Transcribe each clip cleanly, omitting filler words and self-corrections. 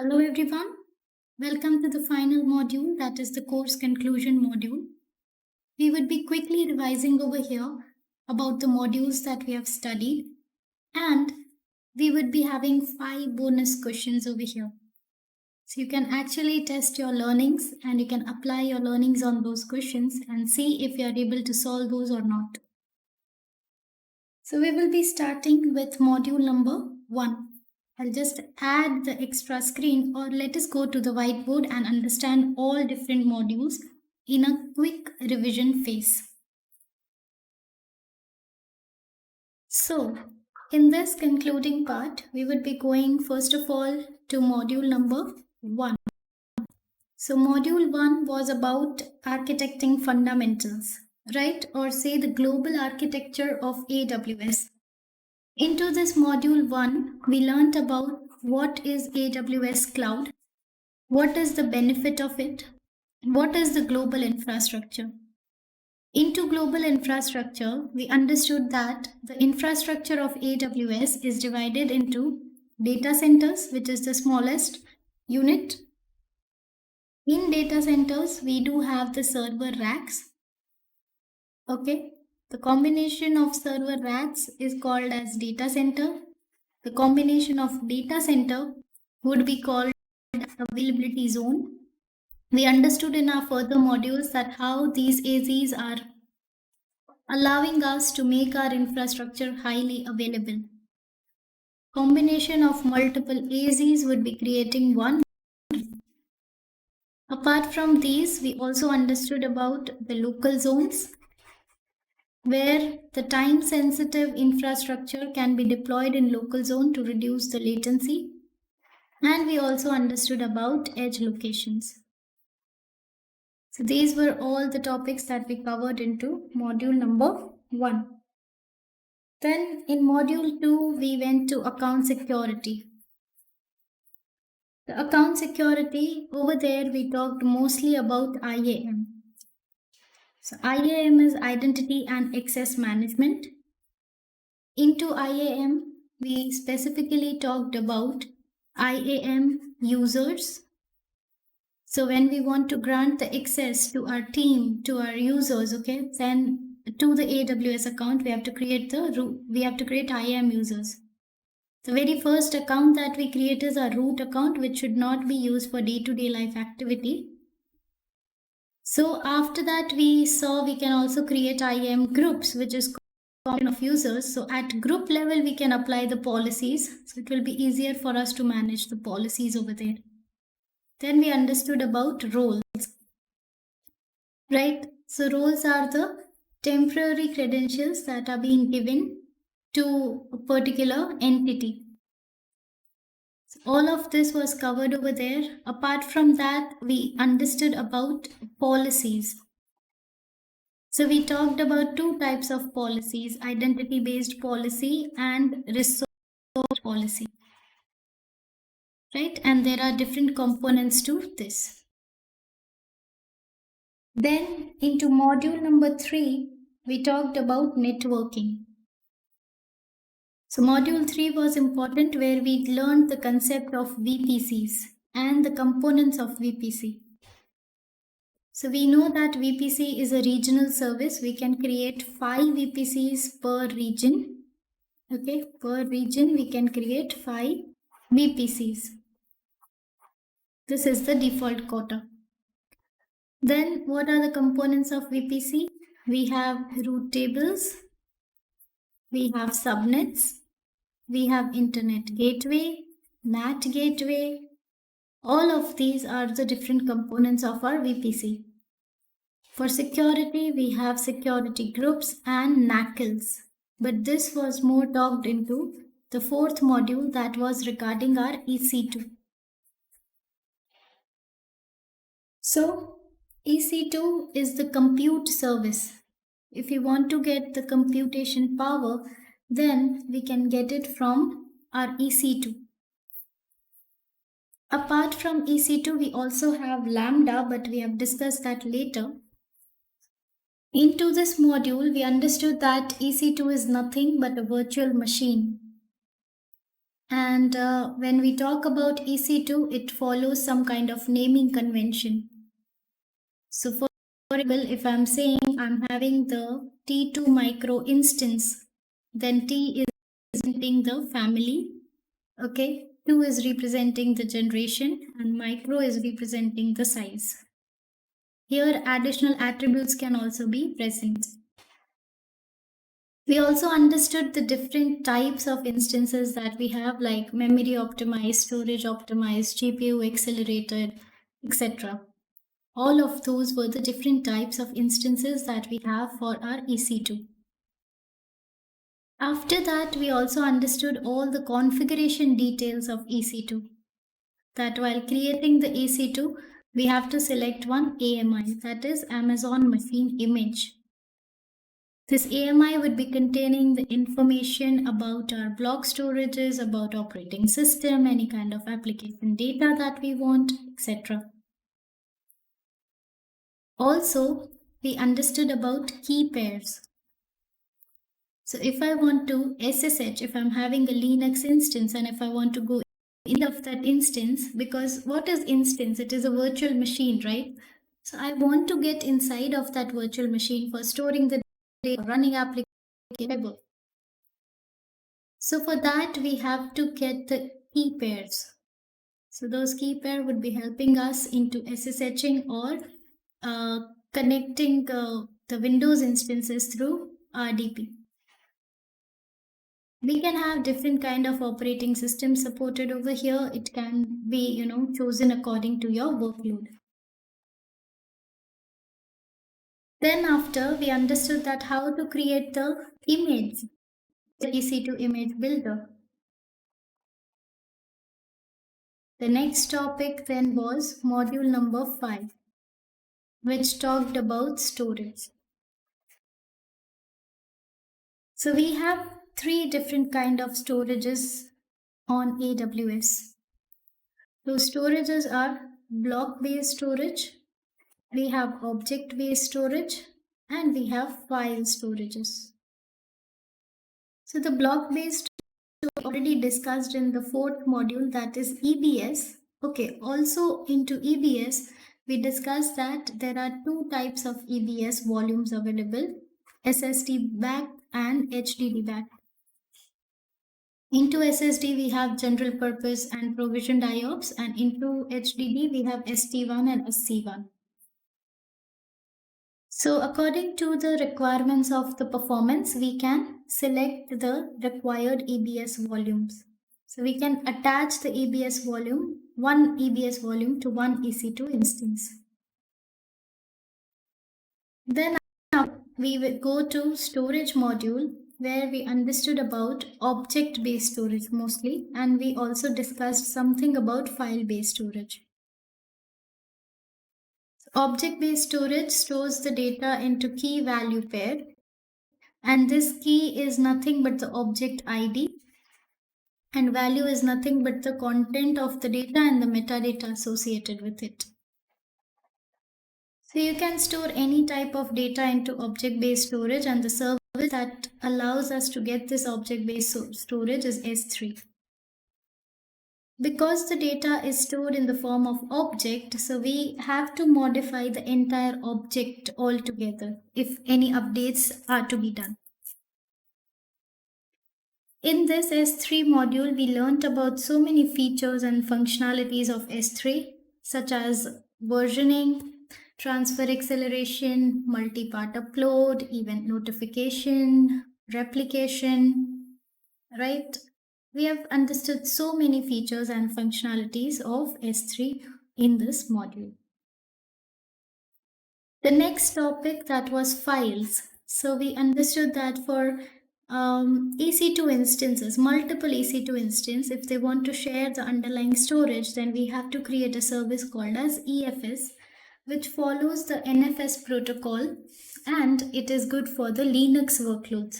Hello everyone, welcome to the final module, that is the course conclusion module. We would be quickly revising over here about the modules that we have studied, and we would be having 5 bonus questions over here. So you can actually test your learnings and you can apply your learnings on those questions and see if you are able to solve those or not. So we will be starting with module number 1. I'll just add the extra screen, or let us go to the whiteboard and understand all different modules in a quick revision phase. So, in this concluding part, we would be going first of all to module number 1. So, module 1 was about architecting fundamentals, right? Or say the global architecture of AWS. Into this module 1, we learnt about what is AWS Cloud, what is the benefit of it, what is the global infrastructure. Into global infrastructure, we understood that the infrastructure of AWS is divided into data centers, which is the smallest unit. In data centers, we do have the server racks. Okay. The combination of server racks is called as data center. The combination of data center would be called availability zone. We understood in our further modules that how these AZs are allowing us to make our infrastructure highly available. Combination of multiple AZs would be creating one. Apart from these, we also understood about the local zones, where the time sensitive infrastructure can be deployed in local zone to reduce the latency. And we also understood about edge locations. So these were all the topics that we covered into module number 1. Then in module 2, we went to account security. The account security, over there we talked mostly about IAM. So IAM is identity and access management. Into IAM, we specifically talked about IAM users. So when we want to grant the access to our team, to our users, okay, then to the AWS account, we have to create IAM users. The very first account that we create is our root account, which should not be used for day-to-day life activity. So after that, we saw we can also create IAM groups, which is common of users. So at group level, we can apply the policies. So it will be easier for us to manage the policies over there. Then we understood about roles, right? So roles are the temporary credentials that are being given to a particular entity. So all of this was covered over there. Apart from that, we understood about policies. So we talked about 2 types of policies, identity-based policy and resource policy. Right? And there are different components to this. Then into module number 3, we talked about networking. So module 3 was important, where we learned the concept of VPCs and the components of VPC. So we know that VPC is a regional service. We can create 5 VPCs per region. Okay, per region we can create 5 VPCs. This is the default quota. Then what are the components of VPC? We have route tables, we have subnets, we have internet gateway, NAT gateway. All of these are the different components of our VPC. For security, we have security groups and NACLs. But this was more talked into the 4th module, that was regarding our EC2. So EC2 is the compute service. If you want to get the computation power, then we can get it from our EC2. Apart from EC2, we also have Lambda, but we have discussed that later. Into this module, we understood that EC2 is nothing but a virtual machine. And when we talk about EC2, it follows some kind of naming convention. So for example, if I'm saying I'm having the T2 micro instance, then T is representing the family, okay? 2 is representing the generation and micro is representing the size. Here additional attributes can also be present. We also understood the different types of instances that we have, like memory optimized, storage optimized, GPU accelerated, etc. All of those were the different types of instances that we have for our EC2. After that, we also understood all the configuration details of EC2. That while creating the EC2, we have to select one AMI, that is Amazon Machine Image. This AMI would be containing the information about our block storages, about operating system, any kind of application data that we want, etc. Also, we understood about key pairs. So if I want to SSH, if I'm having a Linux instance and if I want to go in of that instance, because what is instance? It is a virtual machine, right? So I want to get inside of that virtual machine for storing the data, running application. So for that, we have to get the key pairs. So those key pair would be helping us into SSHing or connecting the Windows instances through RDP. We can have different kind of operating systems supported over here. It can be, chosen according to your workload. Then after we understood that how to create the image, the EC2 image builder. The next topic then was module number 5, which talked about storage. So we have 3 different kind of storages on AWS. Those storages are block-based storage, we have object-based storage, and we have file storages. So the block-based already discussed in the 4th module, that is EBS. Okay, also into EBS, we discussed that there are 2 types of EBS volumes available, SSD back and HDD back. Into SSD we have general purpose and provisioned IOPS, and into HDD we have ST1 and SC1. So according to the requirements of the performance, we can select the required EBS volumes. So we can attach the EBS volume, one EBS volume to one EC2 instance. Then we will go to storage module, where we understood about object-based storage mostly, and we also discussed something about file-based storage. Object-based storage stores the data into key value pair, and this key is nothing but the object ID, and value is nothing but the content of the data and the metadata associated with it. So you can store any type of data into object-based storage, and the service that allows us to get this object-based storage is S3. Because the data is stored in the form of object, so we have to modify the entire object altogether if any updates are to be done. In this S3 module, we learnt about so many features and functionalities of S3, such as versioning, transfer acceleration, multi-part upload, event notification, replication, right? We have understood so many features and functionalities of S3 in this module. The next topic, that was files. So we understood that for EC2 instances, multiple EC2 instances, if they want to share the underlying storage, then we have to create a service called as EFS, which follows the NFS protocol, and it is good for the Linux workloads.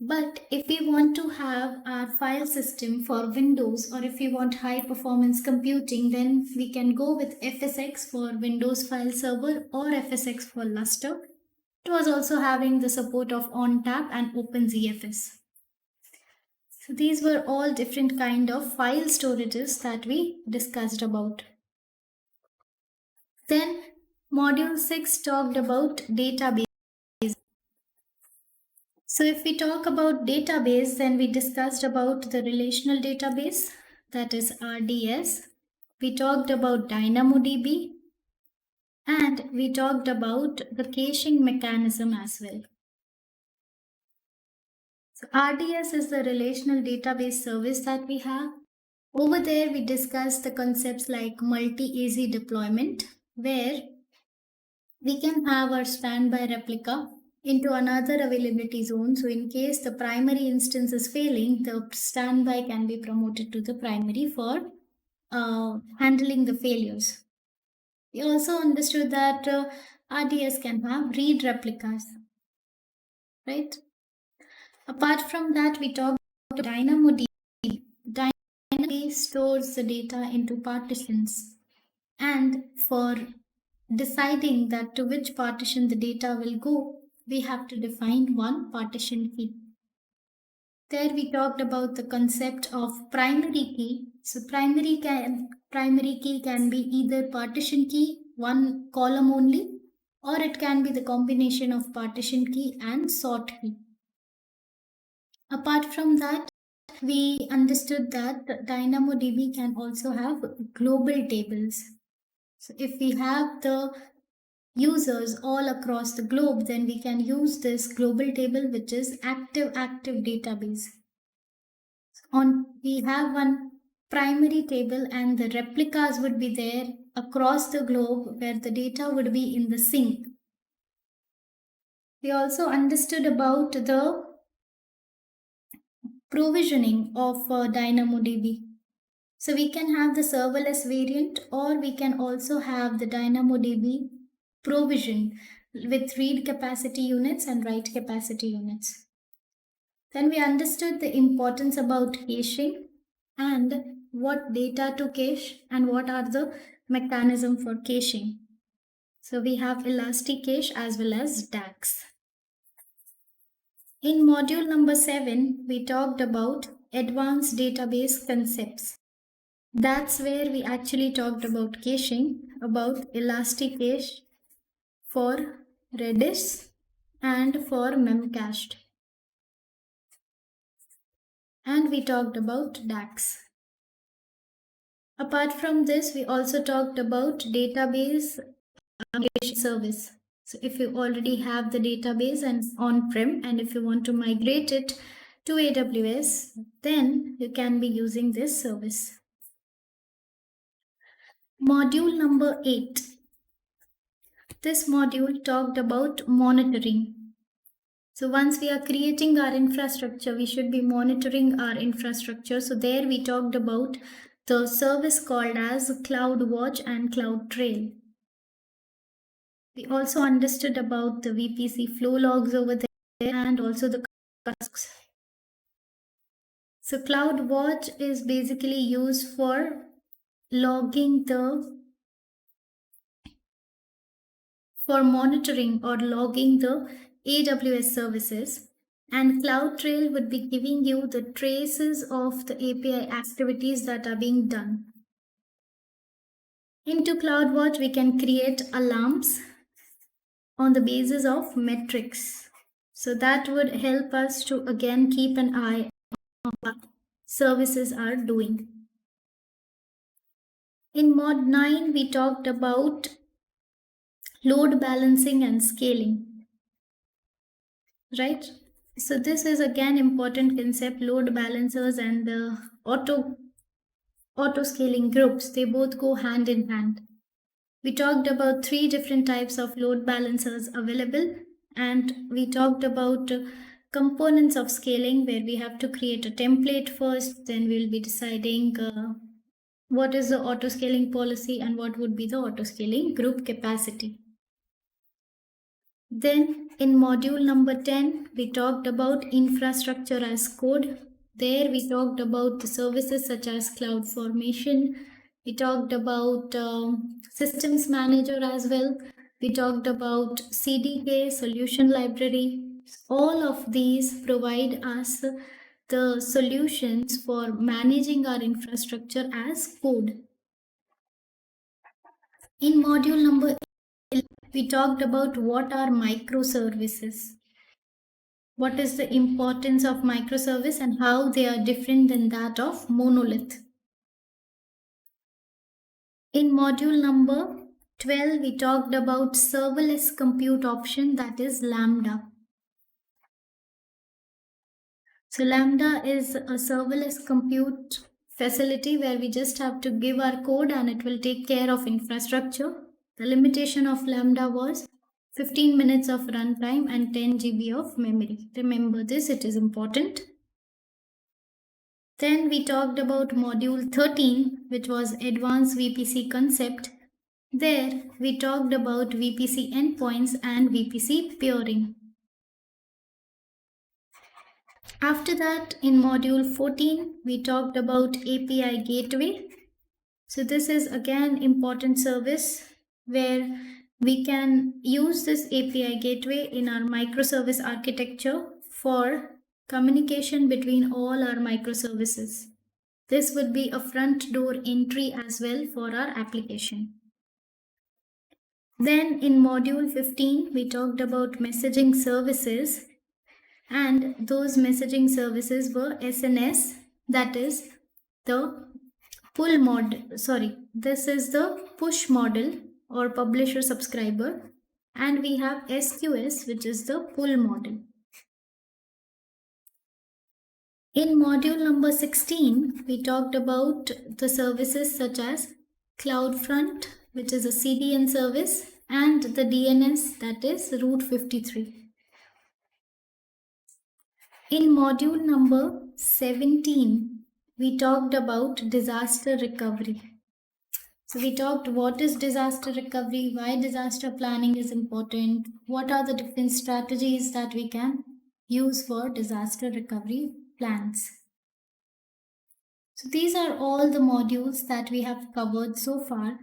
But if we want to have our file system for Windows, or if we want high performance computing, then we can go with FSX for Windows File Server or FSX for Lustre. It was also having the support of ONTAP and OpenZFS. So these were all different kind of file storages that we discussed about. Then module 6 talked about database. So if we talk about database, then we discussed about the relational database, that is RDS. We talked about DynamoDB, and we talked about the caching mechanism as well. So RDS is the relational database service that we have. Over there, we discussed the concepts like multi-AZ deployment, where we can have our standby replica into another availability zone. So in case the primary instance is failing, the standby can be promoted to the primary for handling the failures. We also understood that RDS can have read replicas, right? Apart from that, we talked about DynamoDB. DynamoDB stores the data into partitions, and for deciding that to which partition the data will go, we have to define one partition key. There we talked about the concept of primary key. So primary key can be either partition key, one column only, or it can be the combination of partition key and sort key. Apart from that, we understood that DynamoDB can also have global tables. So if we have the users all across the globe, then we can use this global table, which is active database. We have one primary table, and the replicas would be there across the globe where the data would be in the sync. We also understood about the provisioning of DynamoDB. So we can have the serverless variant, or we can also have the DynamoDB provision with read capacity units and write capacity units. Then we understood the importance about caching and what data to cache and what are the mechanism for caching. So we have elastic cache as well as DAX. In module number 7, we talked about advanced database concepts. That's where we actually talked about caching, about elastic cache for Redis and for memcached. And we talked about DAX. Apart from this, we also talked about database migration service. So if you already have the database and on-prem, and if you want to migrate it to AWS, then you can be using this service. Module number 8. This module talked about monitoring. So once we are creating our infrastructure, we should be monitoring our infrastructure. So there we talked about the service called as CloudWatch and CloudTrail. We also understood about the VPC flow logs over there and also the tasks. So CloudWatch is basically used for monitoring or logging the AWS services, and CloudTrail would be giving you the traces of the API activities that are being done. Into CloudWatch, we can create alarms on the basis of metrics. So that would help us to again keep an eye on what services are doing. In mod 9, we talked about load balancing and scaling. Right? So this is again important concept, load balancers and the auto scaling groups. They both go hand in hand. We talked about 3 different types of load balancers available, and we talked about components of scaling, where we have to create a template first, then we'll be deciding what is the auto scaling policy and what would be the auto scaling group capacity. Then in module number 10, we talked about infrastructure as code. There we talked about the services such as CloudFormation. We talked about systems manager as well. We talked about CDK, solution library. All of these provide us the solutions for managing our infrastructure as code. In module number 11, we talked about what are microservices. What is the importance of microservice and how they are different than that of monolith. In module number 12, we talked about serverless compute option, that is Lambda. So Lambda is a serverless compute facility where we just have to give our code and it will take care of infrastructure. The limitation of Lambda was 15 minutes of runtime and 10 GB of memory. Remember this, it is important. Then we talked about module 13, which was advanced VPC concept. There we talked about VPC endpoints and VPC peering. After that, in module 14, we talked about API gateway. So this is again important service where we can use this API gateway in our microservice architecture for communication between all our microservices. This would be a front door entry as well for our application. Then in module 15, we talked about messaging services. And those messaging services were SNS, that is the pull model. This is the push model or publisher subscriber, and we have SQS, which is the pull model. In module number 16, we talked about the services such as CloudFront, which is a CDN service, and the DNS, that is Route 53. In module number 17, we talked about disaster recovery. So we talked what is disaster recovery, why disaster planning is important, what are the different strategies that we can use for disaster recovery plans. So these are all the modules that we have covered so far.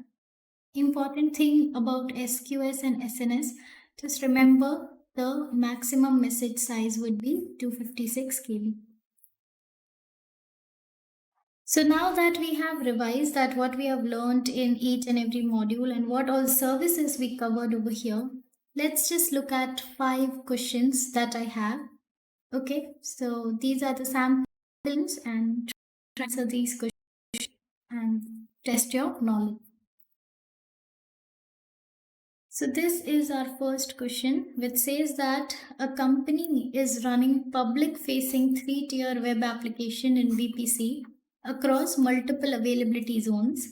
Important thing about SQS and SNS, just remember the maximum message size would be 256 KB. So now that we have revised that what we have learned in each and every module and what all services we covered over here, let's just look at 5 questions that I have. Okay, so these are the samples and answer these questions and test your knowledge. So this is our first question, which says that a company is running public-facing 3-tier web application in VPC across multiple availability zones.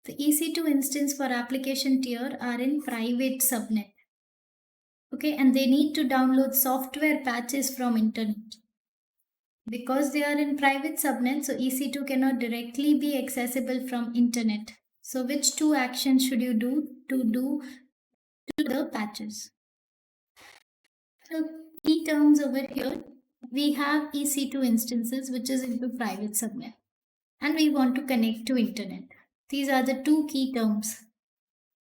The EC2 instance for application tier are in private subnet. Okay, and they need to download software patches from internet. Because they are in private subnet, so EC2 cannot directly be accessible from internet. So which 2 actions should you do to the patches? So key terms over here, we have EC2 instances which is into private subnet and we want to connect to internet. These are the 2 key terms.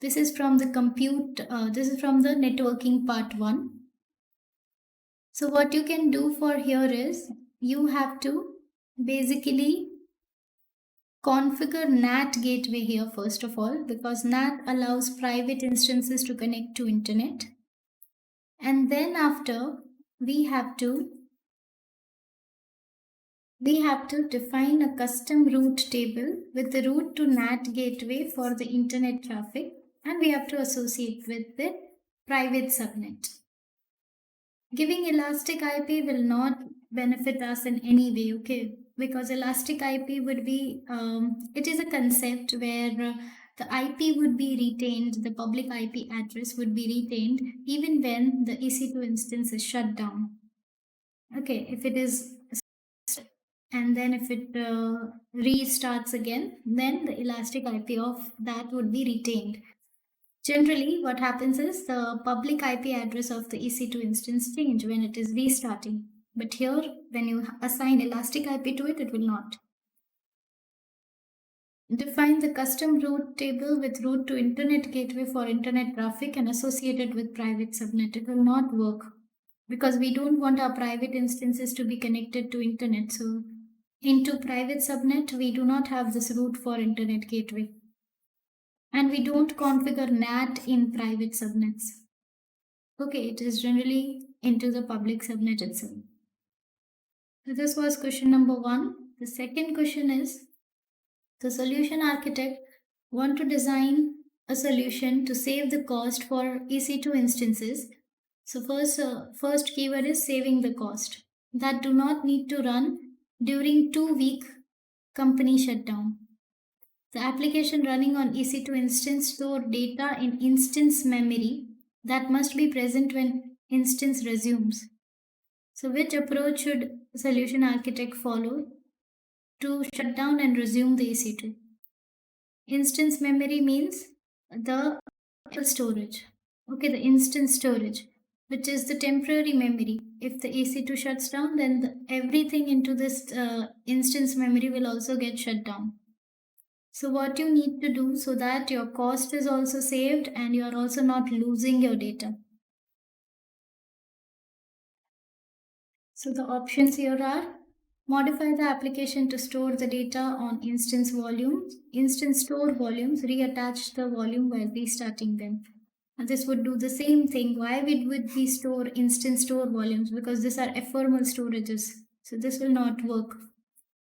This is from the this is from the networking part 1. So what you can do for here is you have to basically configure NAT gateway here first of all, because NAT allows private instances to connect to internet. And then after we have to define a custom route table with the route to NAT gateway for the internet traffic, and we have to associate with the private subnet. Giving elastic IP will not benefit us in any way, okay? Because elastic IP would be, it is a concept where the IP would be retained, the public IP address would be retained even when the EC2 instance is shut down. Okay, if it is, and then if it restarts again, then the elastic IP of that would be retained. Generally, what happens is the public IP address of the EC2 instance change when it is restarting. But here, when you assign elastic IP to it, it will not. Define the custom route table with route to internet gateway for internet traffic and associated with private subnet. It will not work. because we don't want our private instances to be connected to internet. So into private subnet, we do not have this route for internet gateway. And we don't configure NAT in private subnets. Okay, it is generally into the public subnet itself. So this was question number 1. The second question is, the solution architect want to design a solution to save the cost for EC2 instances. So first keyword is saving the cost, that do not need to run during 2-week company shutdown. The application running on EC2 instance store data in instance memory that must be present when instance resumes. So which approach should solution architect follow to shut down and resume the EC2? Instance memory means the storage. Okay, the instance storage, which is the temporary memory. If the EC2 shuts down, then everything into this instance memory will also get shut down. So what you need to do so that your cost is also saved and you are also not losing your data. So the options here are: modify the application to store the data on instance store volumes, reattach the volume while restarting them. And this would do the same thing. Why would we store instance store volumes? Because these are ephemeral storages. So this will not work.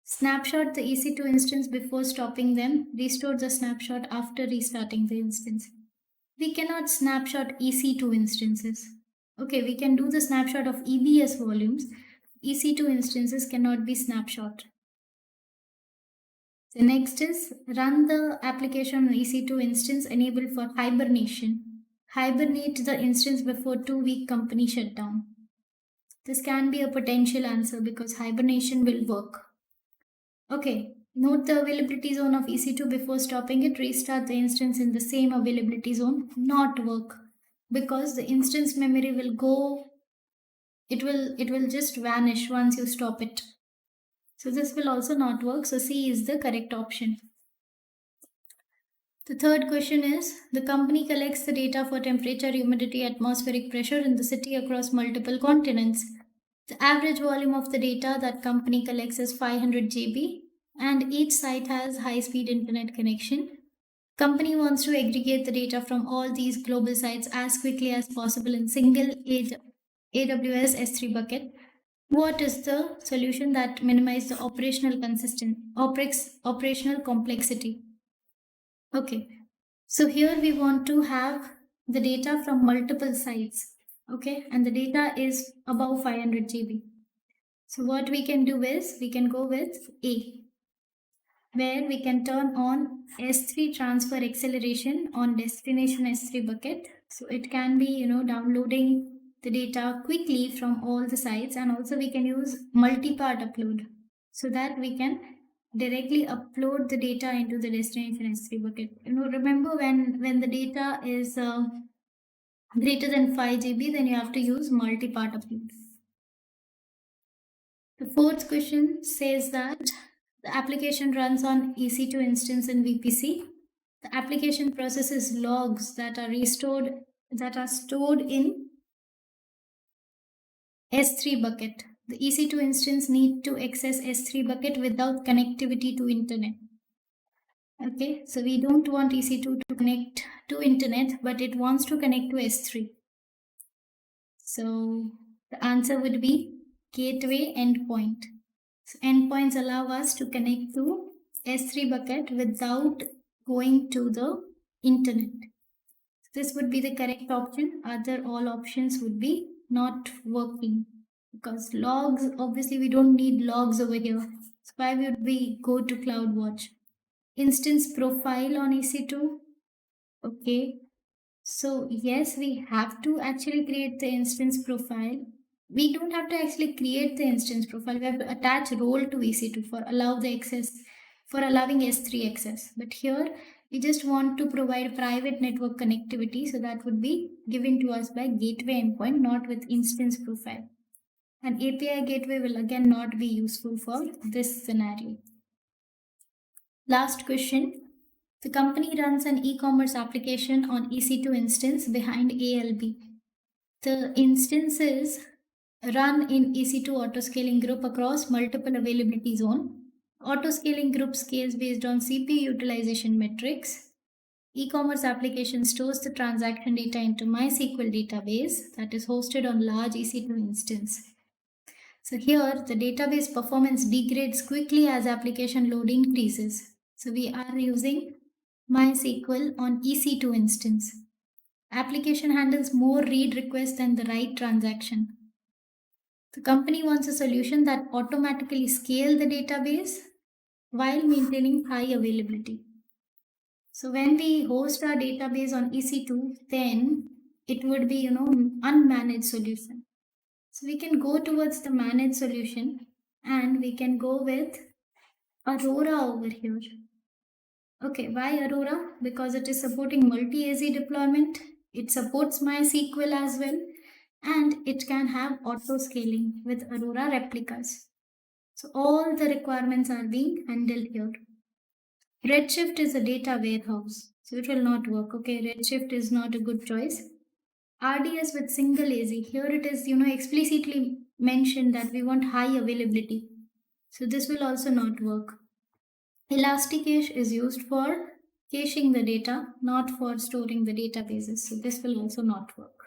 Snapshot the EC2 instance before stopping them. Restore the snapshot after restarting the instance. We cannot snapshot EC2 instances. Okay, we can do the snapshot of EBS volumes. EC2 instances cannot be snapshot. The next is run the application on EC2 instance enabled for hibernation. Hibernate the instance before 2-week company shutdown. This can be a potential answer because hibernation will work. Okay, note the availability zone of EC2 before stopping it. Restart the instance in the same availability zone. Not work because the instance memory will go, it will just vanish once you stop it. So this will also not work. So C is the correct option. The third question is, the company collects the data for temperature, humidity, atmospheric pressure in the city across multiple continents. The average volume of the data that company collects is 500 GB and each site has high-speed internet connection. Company wants to aggregate the data from all these global sites as quickly as possible in single AWS S3 bucket. What is the solution that minimizes the operational complexity? Okay, so here we want to have the data from multiple sites. Okay, and the data is above 500 GB. So what we can do is we can go with A, where we can turn on S3 transfer acceleration on destination S3 bucket. So it can be, downloading the data quickly from all the sites, and also we can use multi-part upload so that we can directly upload the data into the destination S3 bucket. Remember when the data is greater than 5 GB, then you have to use multi-part upload. The fourth question says that the application runs on EC2 instance in VPC. The application processes logs that are stored in S3 bucket. The EC2 instance need to access S3 bucket without connectivity to internet. Okay, so we don't want EC2 to connect to internet, but it wants to connect to S3. So the answer would be gateway endpoint. So endpoints allow us to connect to S3 bucket without going to the internet. This would be the correct option. Other all options would be not working because logs, obviously we don't need logs over here. So why would we go to CloudWatch? Instance profile on EC2. Okay. So yes, we have to actually create the instance profile. We don't have to actually create the instance profile. We have to attach role to EC2 for allowing S3 access. But here we just want to provide private network connectivity. So that would be given to us by gateway endpoint, not with instance profile. And API gateway will again not be useful for this scenario. Last question. The company runs an e-commerce application on EC2 instance behind ALB. The instances run in EC2 autoscaling group across multiple availability zone. Autoscaling group scales based on CPU utilization metrics. E-commerce application stores the transaction data into MySQL database that is hosted on large EC2 instance. So here the database performance degrades quickly as application load increases. So we are using MySQL on EC2 instance. Application handles more read requests than the write transaction. The company wants a solution that automatically scale the database while maintaining high availability. So when we host our database on EC2, then it would be, unmanaged solution. So we can go towards the managed solution and we can go with Aurora over here. Okay, why Aurora? Because it is supporting multi-AZ deployment. It supports MySQL as well, and it can have auto scaling with Aurora replicas. So all the requirements are being handled here. Redshift is a data warehouse, so it will not work. Okay, Redshift is not a good choice. RDS with single AZ. Here it is, explicitly mentioned that we want high availability. So this will also not work. Elasticache is used for caching the data, not for storing the databases. So this will also not work.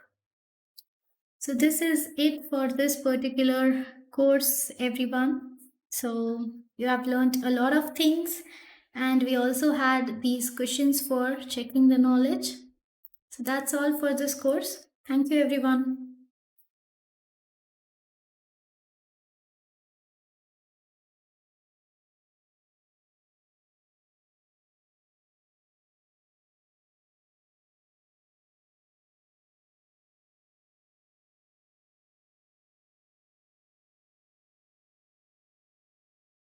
So this is it for this particular course, everyone. So you have learned a lot of things, and we also had these questions for checking the knowledge. So that's all for this course. Thank you, everyone.